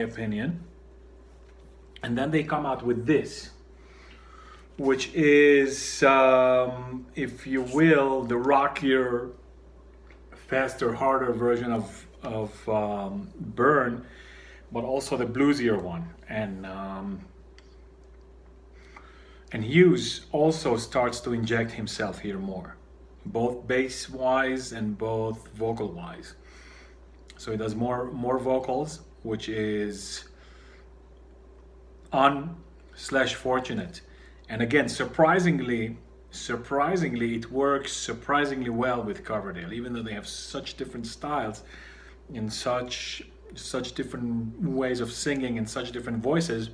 opinion. And then they come out with this, which is, if you will, the rockier, faster, harder version of Burn, but also the bluesier one. And Hughes also starts to inject himself here more, both bass-wise and both vocal-wise. So he does more vocals, which is /fortunate. And again, surprisingly, it works surprisingly well with Coverdale, even though they have such different styles and such different ways of singing and such different voices.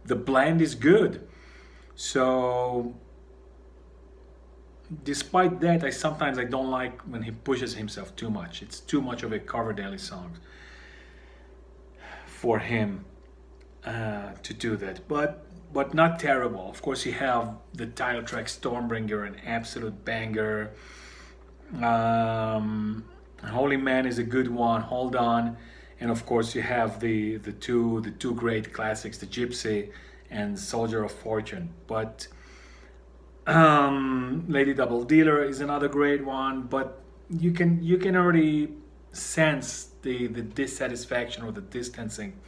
The blend is good. So despite that, I sometimes don't like when he pushes himself too much. It's too much of a Coverdale song for him to do that, but not terrible. Of course, you have the title track Stormbringer, an absolute banger. Holy Man is a good one. Hold On, and of course you have the two great classics, the Gypsy and Soldier of Fortune. But Lady Double Dealer is another great one. But you can already sense the dissatisfaction or the distancing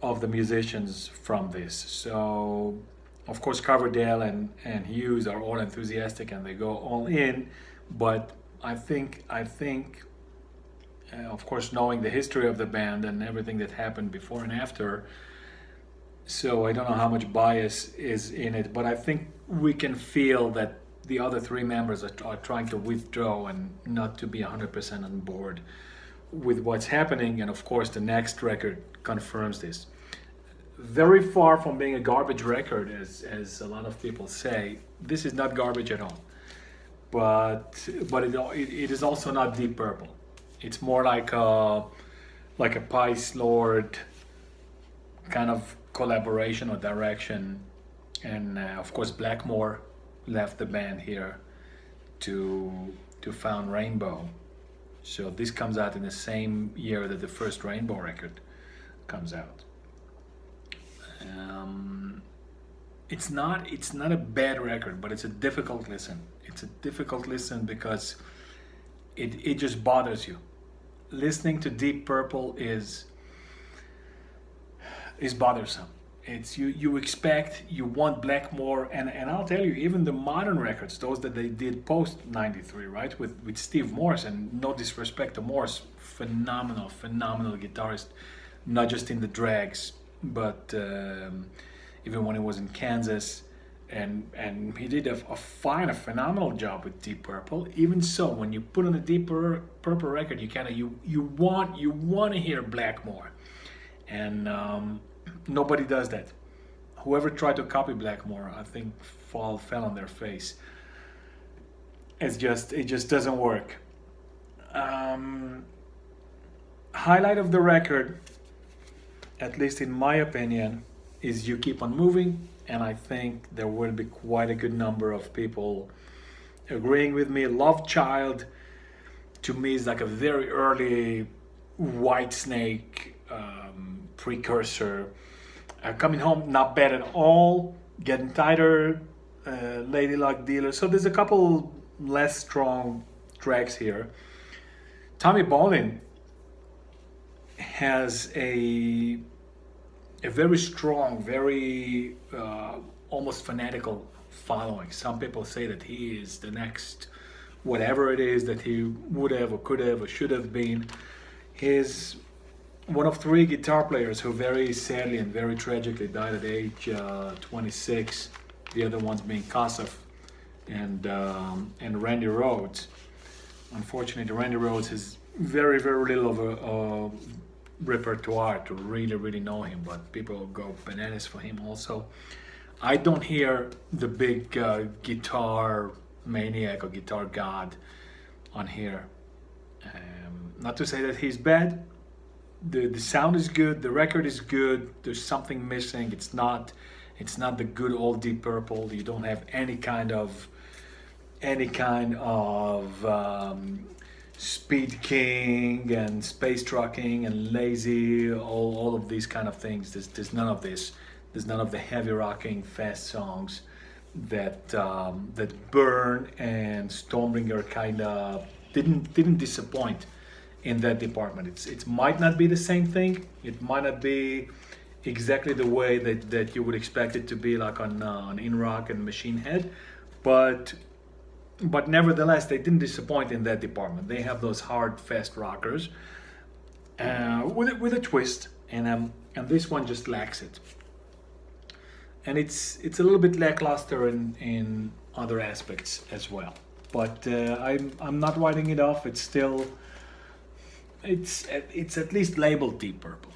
of the musicians from this. So of course Coverdale and Hughes are all enthusiastic and they go all in, but I think of course, knowing the history of the band and everything that happened before and after, so I don't know how much bias is in it, but I think we can feel that the other three members are trying to withdraw and not to be 100% on board with what's happening. And of course the next record confirms this. Very far from being a garbage record, as a lot of people say. This is not garbage at all, but it is also not Deep Purple. It's more like a Paice Lord kind of collaboration or direction. And of course Blackmore left the band here to found Rainbow. So this comes out in the same year that the first Rainbow record comes out. It's not a bad record, but it's a difficult listen. It's a difficult listen because it just bothers you. Listening to Deep Purple is bothersome. It's you want Blackmore, and I'll tell you, even the modern records, those that they did post '93, right, with Steve Morse, and no disrespect to Morse, phenomenal guitarist, not just in the drags, but even when he was in Kansas, and he did a phenomenal job with Deep Purple. Even so, when you put on a Deep Purple record, you want to hear Blackmore, and nobody does that. Whoever tried to copy Blackmore, I think, fell on their face. It just doesn't work. Highlight of the record, at least in my opinion, is You Keep On Moving, and I think there will be quite a good number of people agreeing with me. Love Child, to me, is like a very early Whitesnake precursor. Coming Home, not bad at all. Getting Tighter, Lady Luck Dealer. So there's a couple less strong tracks here. Tommy Bolin has a very strong, very almost fanatical following. Some people say that he is the next whatever it is that he would have or could have or should have been. He's one of three guitar players who very sadly and very tragically died at age 26. The other ones being Kossoff and Randy Rhoads. Unfortunately, Randy Rhoads has very little of a repertoire to really know him, but people go bananas for him also. I don't hear the big guitar maniac or guitar god on here. Not to say that he's bad. The sound is good, the record is good. There's something missing. It's not the good old Deep Purple. You don't have any kind of Speed King and Space Trucking and Lazy, all of these kind of things. There's none of this. There's none of the heavy rocking, fast songs that Burn and Stormbringer kind of didn't disappoint in that department. It might not be the same thing. It might not be exactly the way that you would expect it to be, like on In Rock and Machine Head, but nevertheless they didn't disappoint in that department. They have those hard, fast rockers with a twist, and this one just lacks it. And it's a little bit lackluster in other aspects as well. But I'm not writing it off. It's still it's at least labeled Deep Purple.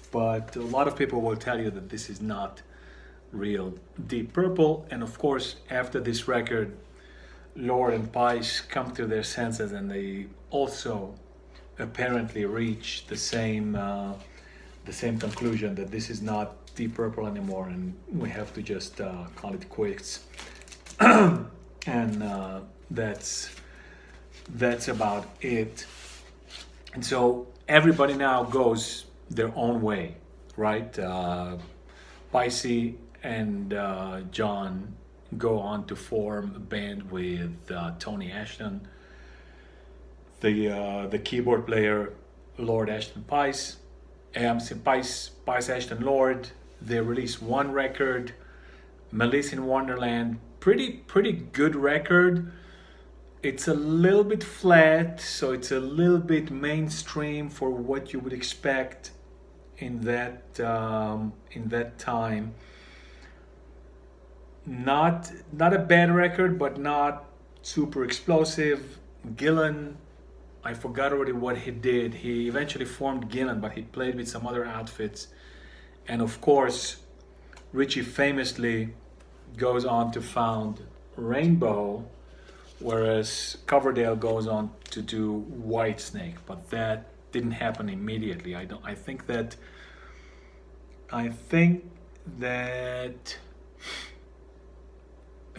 But a lot of people will tell you that this is not real Deep Purple. And of course, after this record, Lord and Paice come to their senses, and they also apparently reach the same conclusion that this is not Deep Purple anymore, and we have to just call it quits. And that's about it. And so everybody now goes their own way, right? Paice and John go on to form a band with Tony Ashton, the keyboard player, Lord Ashton Paice, Paice Ashton Lord. They released one record, Malice in Wonderland. Pretty good record. It's a little bit flat, so it's a little bit mainstream for what you would expect in that time. Not a bad record, but not super explosive. Gillan, I forgot already what he did. He eventually formed Gillan, but he played with some other outfits. And of course, Richie famously goes on to found Rainbow, whereas Coverdale goes on to do Whitesnake. But that didn't happen immediately. I think that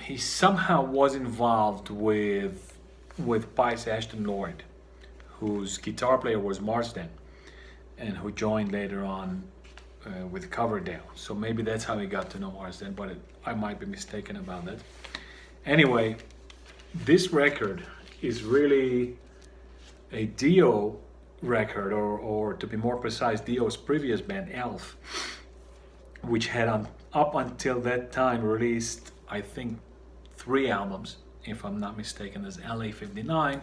he somehow was involved with Paice Ashton Lord, whose guitar player was Marsden, and who joined later on with Coverdale. So maybe that's how he got to know Marsden, but I might be mistaken about that. Anyway, this record is really a Dio record, or to be more precise, Dio's previous band, Elf, which had up until that time released, I think, 3 albums, if I'm not mistaken. There's LA 59,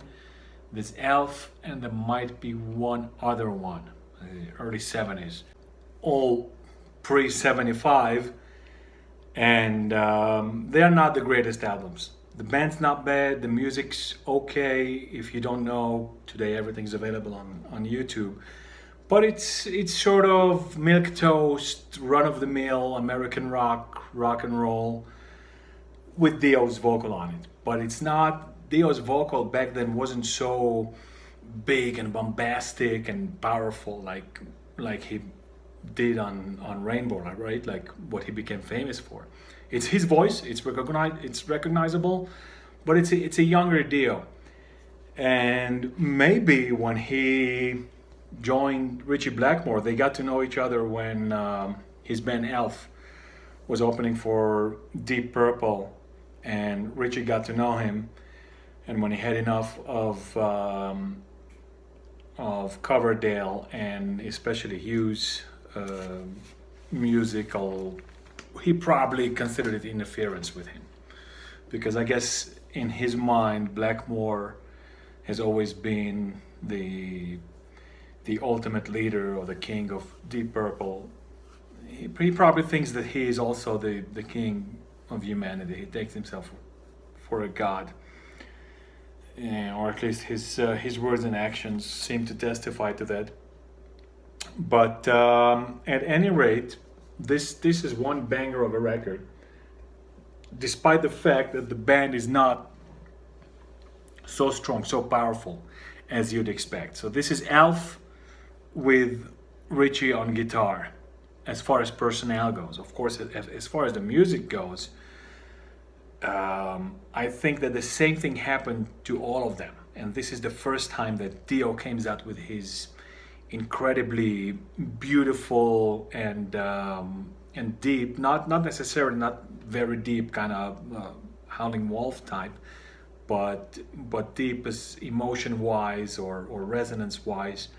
there's Elf, and there might be one other one, early 70s, all pre-75, and they're not the greatest albums. The band's not bad, the music's okay. If you don't know, today everything's available on YouTube. But it's sort of milquetoast, run-of-the-mill American rock and roll, with Dio's vocal on it. But it's not, Dio's vocal back then wasn't so big and bombastic and powerful like he did on Rainbow, right? Like what he became famous for. It's his voice, it's recognizable, but it's a younger Dio. And maybe when he joined Richie Blackmore, they got to know each other when his band Elf was opening for Deep Purple, and Richie got to know him, and when he had enough of Coverdale and especially Hughes' musical, he probably considered it interference with him, because I guess in his mind Blackmore has always been the ultimate leader or the king of Deep Purple. He probably thinks that he is also the king of humanity. He takes himself for a god, or at least his words and actions seem to testify to that. But at any rate, this is one banger of a record, despite the fact that the band is not so strong, so powerful as you'd expect. So this is Elf with Richie on guitar, as far as personnel goes. Of course, as far as the music goes, I think that the same thing happened to all of them. and this is the first time that Dio comes out with his incredibly beautiful and deep, not necessarily not very deep kind of Howling Wolf type, but deep as emotion wise or resonance wise,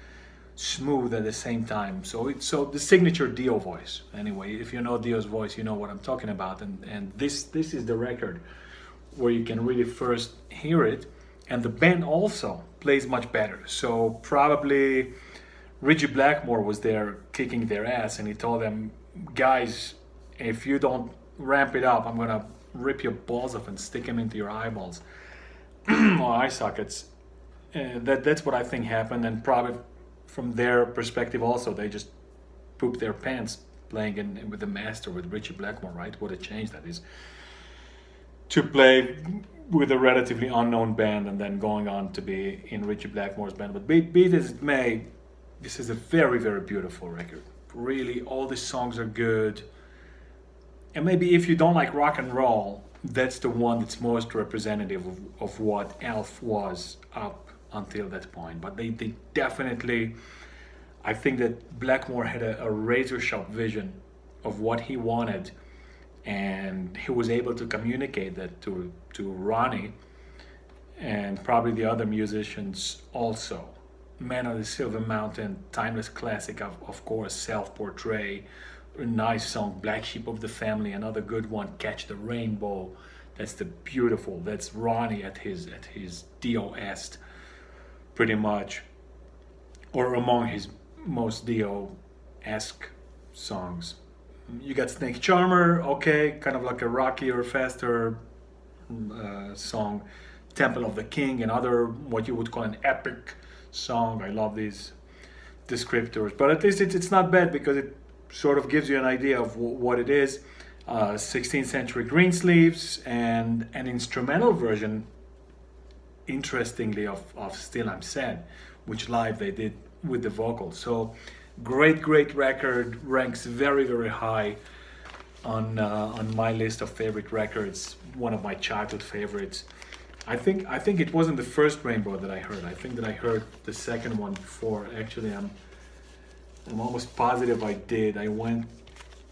smooth at the same time. So the signature Dio voice. Anyway, if you know Dio's voice, you know what I'm talking about. And this is the record where you can really first hear it, and the band also plays much better. So probably Richie Blackmore was there kicking their ass, and he told them, guys, if you don't ramp it up, I'm gonna rip your balls off and stick them into your eyeballs or eye sockets. That's what I think happened, and probably from their perspective also, they just pooped their pants playing with the master, with Richie Blackmore, right? What a change that is, to play with a relatively unknown band and then going on to be in Richie Blackmore's band. But be it as it may, this is a very, very beautiful record. Really, all the songs are good. And maybe if you don't like rock and roll, that's the one that's most representative of what Elf was up until that point. But they definitely, I think that Blackmore had a razor sharp vision of what he wanted, and he was able to communicate that to Ronnie and probably the other musicians also. Man on the Silver Mountain, timeless classic, of course, Self-Portrait, a nice song, Black Sheep of the Family, another good one, Catch the Rainbow. That's Ronnie at his Dio-est, pretty much, or among his most Dio-esque songs. You got Snake Charmer, okay, kind of like a rockier, faster song, Temple of the King, another what you would call an epic song. I love these descriptors, but at least it's not bad because it sort of gives you an idea of what it is. 16th century Greensleeves and an instrumental version, interestingly, of Still I'm Sad, which live they did with the vocals. So great record, ranks very, very high on my list of favorite records, one of my childhood favorites. I think it wasn't the first Rainbow that I heard. I think that I heard the second one before. Actually, I'm almost positive I did. I went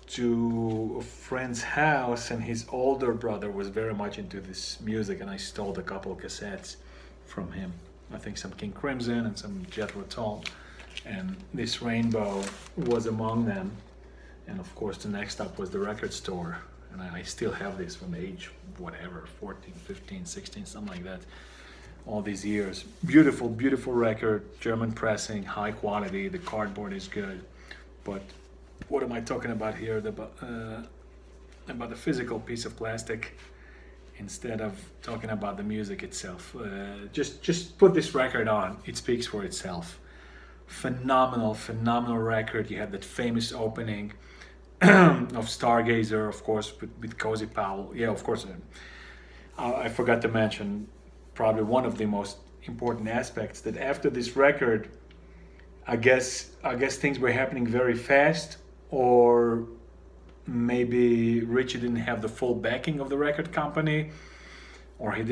to a friend's house, and his older brother was very much into this music, and I stole a couple of cassettes from him. I think some King Crimson and some Jethro Tull, and this Rainbow was among them. And of course, the next up was the record store, and I still have this from age whatever, 14, 15, 16, something like that, all these years. Beautiful record, German pressing, high quality, the cardboard is good. But what am I talking about here? About the physical piece of plastic, instead of talking about the music itself. Just put this record on, it speaks for itself. Phenomenal record. You have that famous opening of Stargazer, of course, with Cozy Powell. Yeah, of course. I forgot to mention probably one of the most important aspects, that after this record, I guess things were happening very fast, or maybe Richie didn't have the full backing of the record company, or he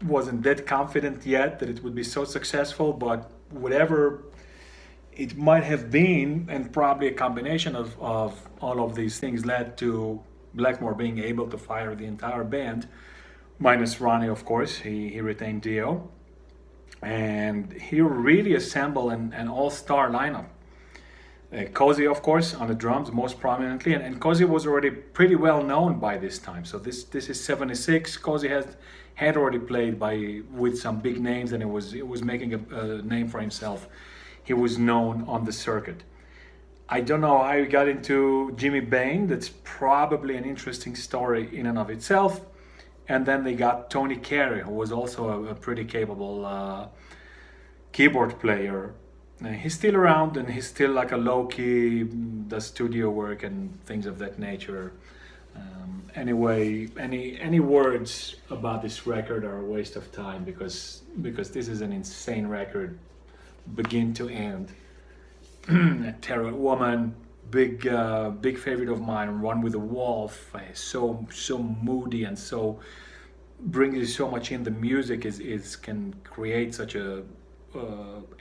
wasn't that confident yet that it would be so successful. But whatever it might have been, and probably a combination of all of these things, led to Blackmore being able to fire the entire band, minus Ronnie, of course. He retained Dio, and he really assembled an all-star lineup. Cozy, of course, on the drums most prominently, and Cozy was already pretty well known by this time. So this is 76. Cozy had already played with some big names, and it was making a name for himself. He was known on the circuit. I don't know how he got into Jimmy Bain. That's probably an interesting story in and of itself. And then they got Tony Carey, who was also a pretty capable keyboard player. He's still around, and he's still like a low-key, does studio work and things of that nature. Anyway, any words about this record are a waste of time, because this is an insane record, begin to end. Terror Woman, big favorite of mine. Run with a Wolf, so moody and so brings you so much in. The music is can create such a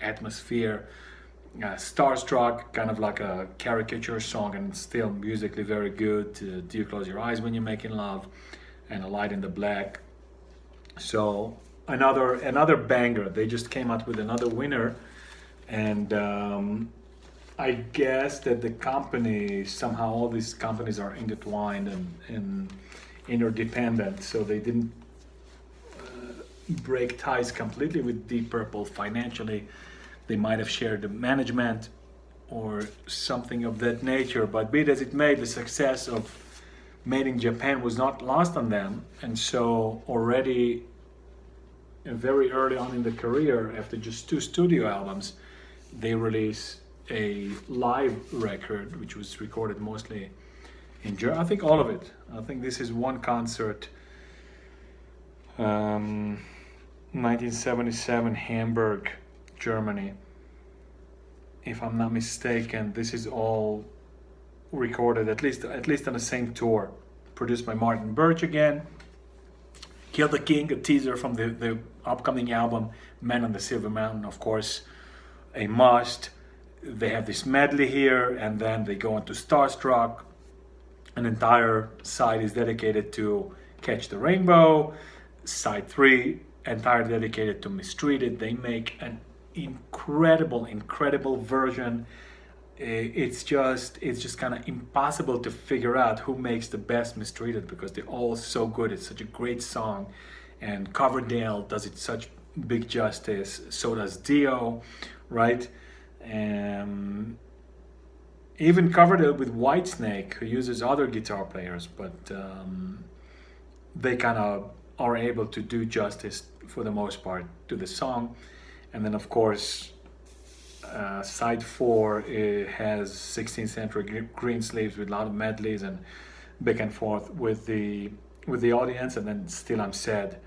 atmosphere. Starstruck, kind of like a caricature song, and still musically very good. Do you close your eyes when you're making love, and a light in the black. So another banger. They just came out with another winner, and I guess that the company, somehow all these companies are intertwined and interdependent, so they didn't break ties completely with Deep Purple financially. They might have shared the management or something of that nature, but be it as it may, the success of Made in Japan was not lost on them, and so already very early on in the career, after just 2 studio albums, they released a live record, which was recorded mostly in Germany. I think all of it. I think this is one concert, 1977, Hamburg, Germany. If I'm not mistaken, this is all recorded at least on the same tour, produced by Martin Birch again. Kill the King, a teaser from the upcoming album, Man on the Silver Mountain, of course, a must. They have this medley here, and then they go into Starstruck. An entire side is dedicated to Catch the Rainbow. Side 3, entirely dedicated to Mistreated. They make an incredible version. It's just kind of impossible to figure out who makes the best Mistreated, because they're all so good. It's such a great song, and Coverdale does it such big justice. So does Dio, right? Even Coverdale with Whitesnake, who uses other guitar players, but they kind of are able to do justice for the most part to the song. And then of course, side 4, it has 16th century Greensleeves with a lot of medleys and back and forth with the audience, and then Still I'm Sad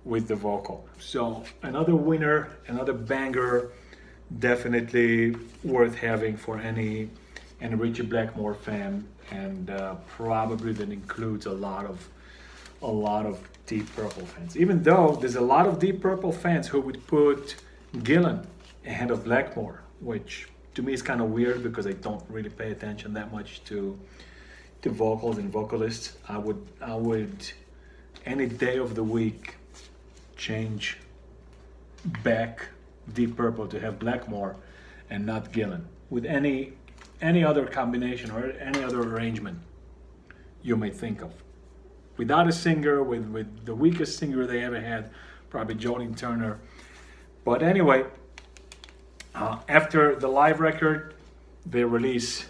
with the vocal. So another winner, another banger, definitely worth having for any Ritchie Blackmore fan, and probably that includes a lot of Deep Purple fans. Even though there's a lot of Deep Purple fans who would put Gillan ahead of Blackmore, which to me is kind of weird because I don't really pay attention that much to vocals and vocalists. I would any day of the week change back Deep Purple to have Blackmore and not Gillan with any other combination or any other arrangement you may think of. Without a singer, with the weakest singer they ever had, probably Joni Turner. But anyway, after the live record, they release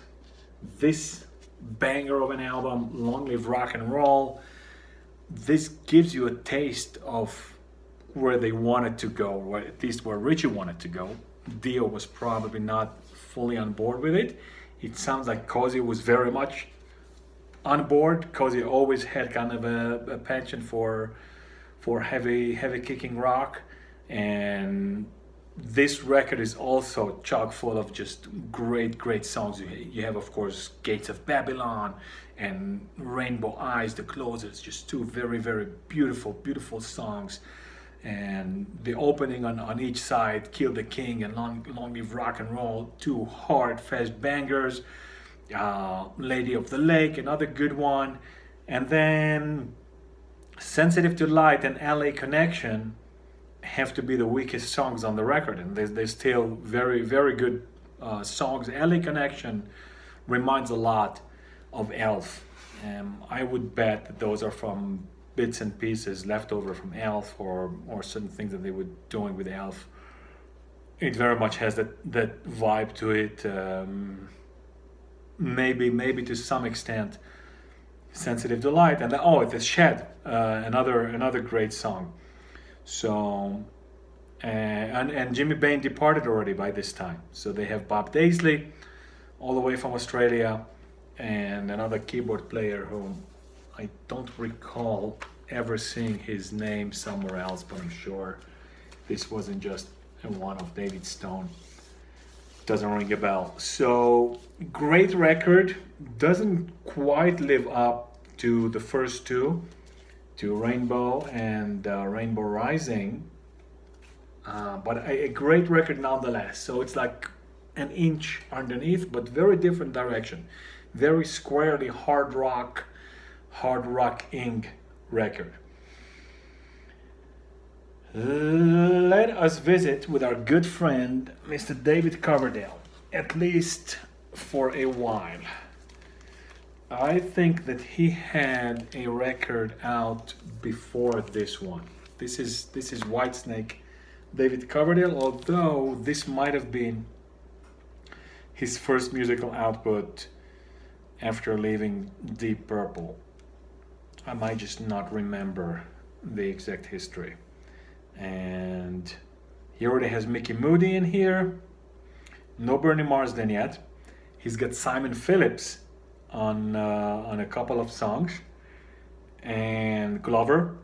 this banger of an album, Long Live Rock and Roll. This gives you a taste of where they wanted to go, or at least where Ritchie wanted to go. Dio was probably not fully on board with it. It sounds like Cozy was very much on board. Cozy always had kind of a penchant for heavy kicking rock, and this record is also chock full of just great songs. You have, of course, Gates of Babylon and Rainbow Eyes, the closers, just 2 very beautiful songs. And the opening on each side, Kill the King and Long Live Rock and Roll, 2 hard, fast bangers. Lady of the Lake, another good one. And then Sensitive to Light and LA Connection have to be the weakest songs on the record, and they're still very good songs. LA Connection reminds a lot of Elf. I would bet that those are from bits and pieces left over from Elf, or certain things that they were doing with Elf. It very much has that vibe to it. Maybe to some extent Sensitive to Light, and it's Shed, another great song. So and Jimmy Bain departed already by this time, so they have Bob Daisley all the way from Australia, and another keyboard player whom I don't recall ever seeing his name somewhere else, but I'm sure this wasn't just one of David Stone. Doesn't ring a bell. So great record, doesn't quite live up to the first 2, to Rainbow and Rainbow Rising, but a great record nonetheless. So it's like an inch underneath, but very different direction. Very squarely hard rock-ing record. Let us visit with our good friend Mr. David Coverdale, at least for a while. I think that he had a record out before this one. This is Whitesnake, David Coverdale, although this might have been his first musical output after leaving Deep Purple. I might just not remember the exact history. And he already has Mickey Moody in here. No Bernie Marsden yet. He's got Simon Phillips on a couple of songs, and Glover.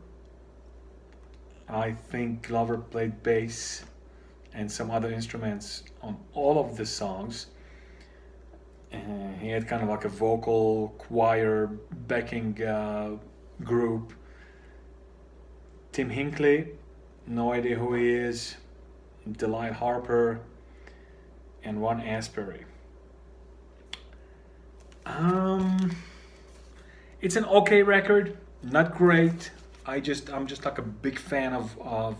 I think Glover played bass and some other instruments on all of the songs. He had kind of like a vocal choir backing group. Tim Hinckley, no idea who he is. Delight Harper and Ron Asbury. It's an okay record, not great. I'm just like a big fan of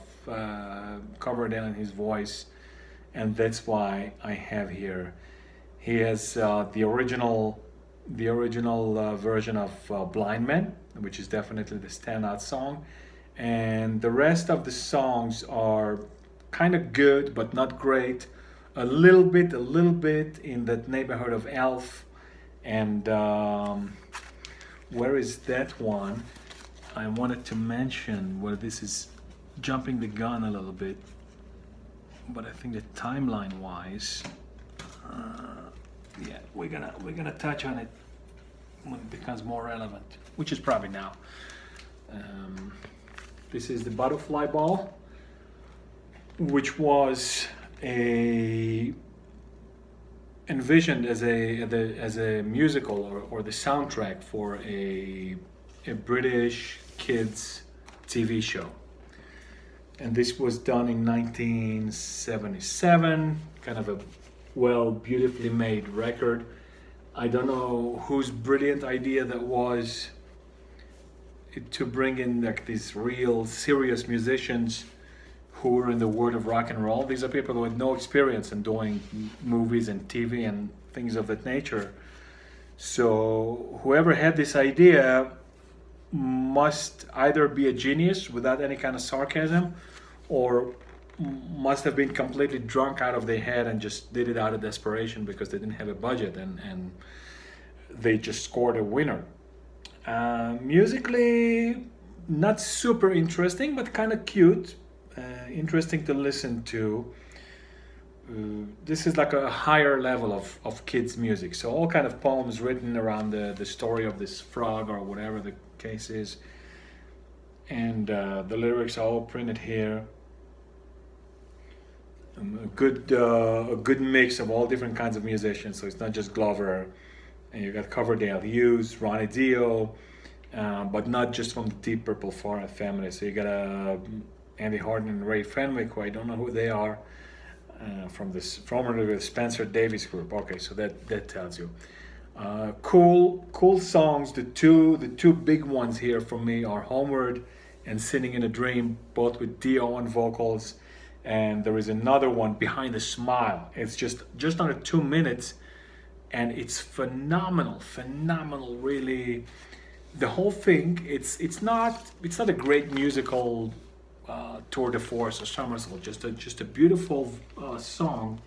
Coverdale and his voice, and that's why I have here. He has the original version of Blind Man, which is definitely the standout song, and the rest of the songs are kind of good but not great. A little bit in that neighborhood of Elf. And where is that one? I wanted to mention where this is jumping the gun a little bit, but I think that timeline wise, yeah, we're gonna touch on it when it becomes more relevant, which is probably now. This is the Butterfly Ball, which was envisioned as a musical or the soundtrack for a British kids TV show, and this was done in 1977. Kind of a beautifully made record. I don't know whose brilliant idea that was to bring in like these real serious musicians who were in the world of rock and roll. These are people who had no experience in doing movies and TV and things of that nature. So whoever had this idea must either be a genius without any kind of sarcasm, or must have been completely drunk out of their head and just did it out of desperation because they didn't have a budget, and they just scored a winner. Musically, not super interesting, but kind of cute. Interesting to listen to. This is like a higher level of kids music, so all kind of poems written around the story of this frog or whatever the case is, and the lyrics are all printed here. A good mix of all different kinds of musicians, so it's not just Glover, and you got Coverdale, Hughes, Ronnie Dio, but not just from the Deep Purple family. So you got Andy Harden and Ray Fenwick, who I don't know who they are, from the Spencer Davis group. Okay, so that tells you. Cool songs. The two big ones here for me are Homeward and Sitting in a Dream, both with Dio on vocals. And there is another one, Behind the Smile. It's just under 2 minutes, and it's phenomenal, really. The whole thing, it's not a great musical tour de force or somersault, just a beautiful song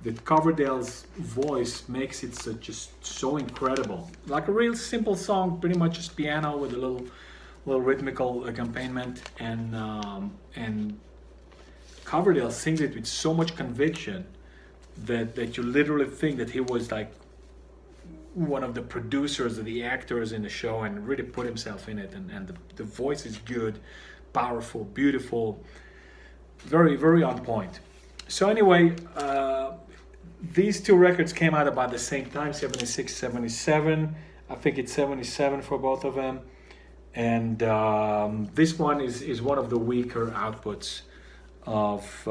that Coverdale's voice makes it just so incredible. Like a real simple song, pretty much just piano with a little rhythmical accompaniment, and Coverdale sings it with so much conviction that you literally think that he was like one of the producers or the actors in the show and really put himself in it, and the voice is good, powerful, beautiful, very on point. So anyway, these two records came out about the same time, 76, 77. I think it's 77 for both of them. And this one is one of the weaker outputs of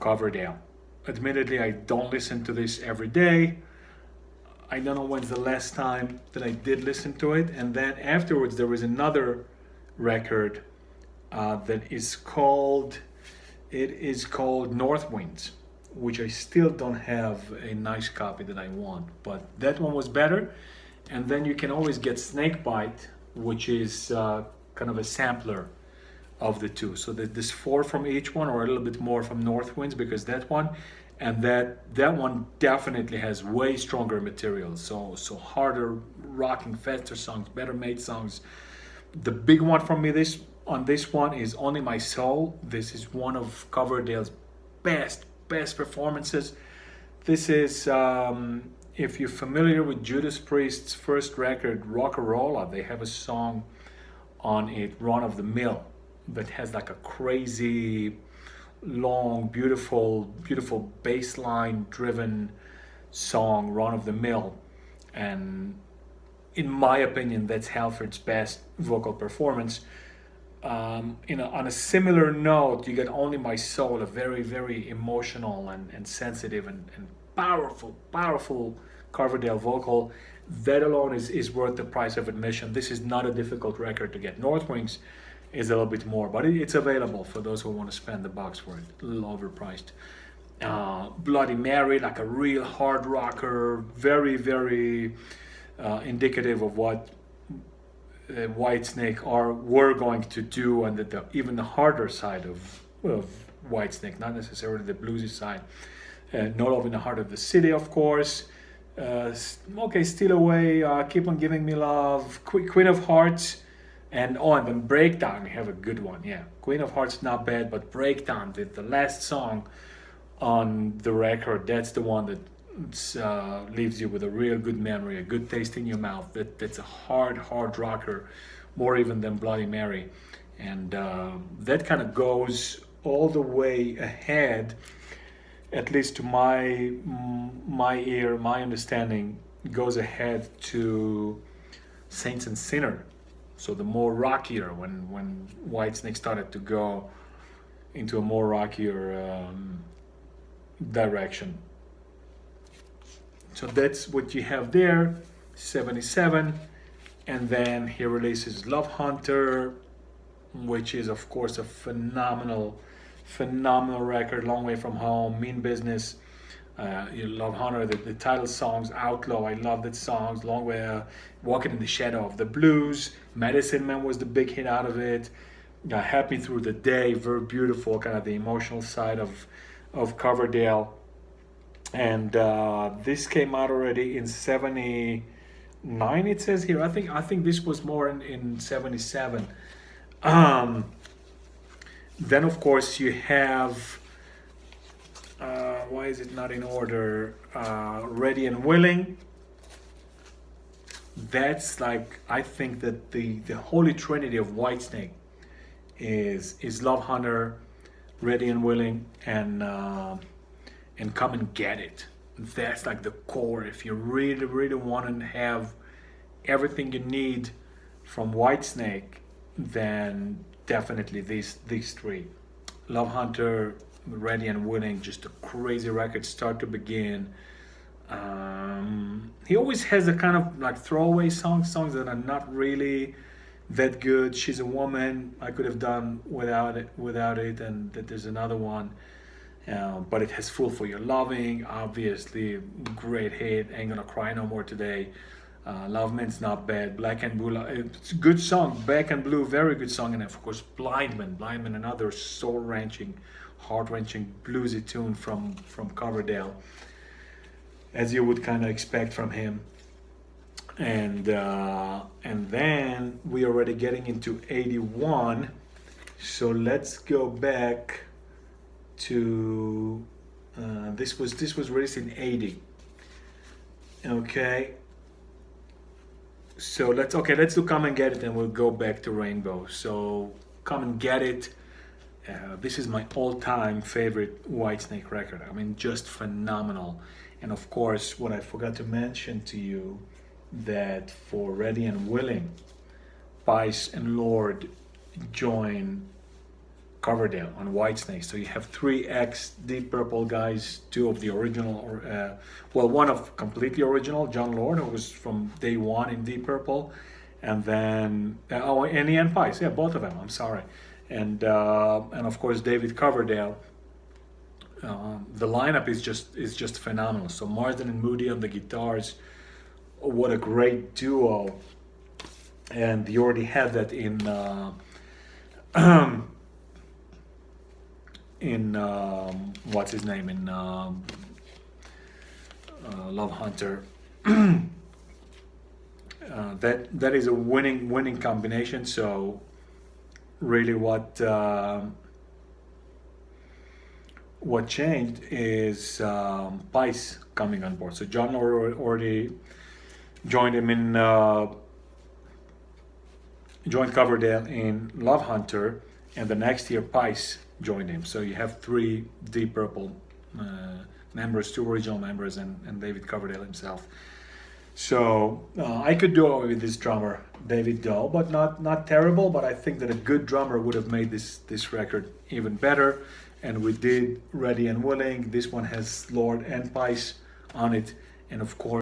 Coverdale. Admittedly, I don't listen to this every day. I don't know when's the last time that I did listen to it. And then afterwards, there was another record that is called North Winds, which I still don't have a nice copy that I want, but that one was better. And then you can always get Snakebite, which is kind of a sampler of the two. So there's 4 from each one, or a little bit more from North Winds, because that one and that one definitely has way stronger material. So harder, rocking, faster songs, better made songs. The big one from me on this one is Only My Soul. This is one of Coverdale's best performances. This is if you're familiar with Judas Priest's first record, Rock'n'Rolla, they have a song on it, Run of the Mill, that has like a crazy, long, beautiful bass line driven song, Run of the Mill. And in my opinion, that's Halford's best vocal performance. On a similar note, you get Only My Soul, a very emotional and sensitive and powerful Coverdale vocal. That alone is worth the price of admission. This is not a difficult record to get. North Wings is a little bit more, but it's available for those who want to spend the bucks for it. A little overpriced. Bloody Mary, like a real hard rocker, very indicative of what Whitesnake were going to do, and even the harder side of Whitesnake, not necessarily the bluesy side. No Love in the Heart of the City, of course. Steal Away, Keep on Giving Me Love, Queen of Hearts, and then Breakdown. We have a good one, yeah. Queen of Hearts not bad, but Breakdown, the last song on the record, that's the one that leaves you with a real good memory, a good taste in your mouth. That's a hard rocker, more even than Bloody Mary. And that kind of goes all the way ahead, at least to my ear, my understanding, goes ahead to Saints and Sinner. So the more rockier, when Whitesnake started to go into a more rockier direction. So that's what you have there, 77. And then he releases Love Hunter, which is of course a phenomenal record. Long Way From Home, Mean Business, Love Hunter, the title songs, Outlaw, I love that songs. Long Way, Walking in the Shadow of the Blues, Medicine Man was the big hit out of it. Happy Through the Day, very beautiful, kind of the emotional side of Coverdale. And this came out already in 79, it says here. I think this was more in 77. Then of course you have why is it not in order? Ready and Willing. That's like, I think that the holy trinity of Whitesnake is Love Hunter, Ready and Willing, and Come and Get It. That's like the core. If you really want to have everything you need from Whitesnake, then definitely these 3. Love Hunter, Ready and Willing, just a crazy record, start to begin. He always has a kind of like throwaway songs that are not really that good. She's a Woman, I could have done without it, and that there's another one. But it has Fool for Your Loving, obviously great hit. Ain't Gonna Cry No More Today. Love Man's not bad. Black and Blue, it's a good song. Black and Blue, very good song. And of course Blind Man, another soul-wrenching, heart-wrenching bluesy tune from Coverdale, as you would kind of expect from him. And then we already getting into 81. So let's go back to this was released in 80. Okay. So let's do Come and Get It, and we'll go back to Rainbow. So Come and Get It. This is my all-time favorite Whitesnake record. I mean, just phenomenal. And of course, what I forgot to mention to you, that for Ready and Willing, Paice and Lord join Coverdale on Whitesnake. So you have three ex-Deep Purple guys, two of the original, well, one of completely original, John Lord, who was from day one in Deep Purple, and then and Ian Paice, yeah, both of them. I'm sorry, and of course David Coverdale. The lineup is just phenomenal. So Marsden and Moody on the guitars, what a great duo, and you already had that in what's his name in Love Hunter. That is a winning combination. So really, what changed is Paice coming on board. So John already joined him in joined Coverdale in Love Hunter, and the next year Paice joined him. So you have three Deep Purple members, two original members, and David Coverdale himself. So I could do it with this drummer, David Doe, but not terrible. But I think that a good drummer would have made this record even better. And we did Ready and Willing. This one has Lord and Paice on it, and of course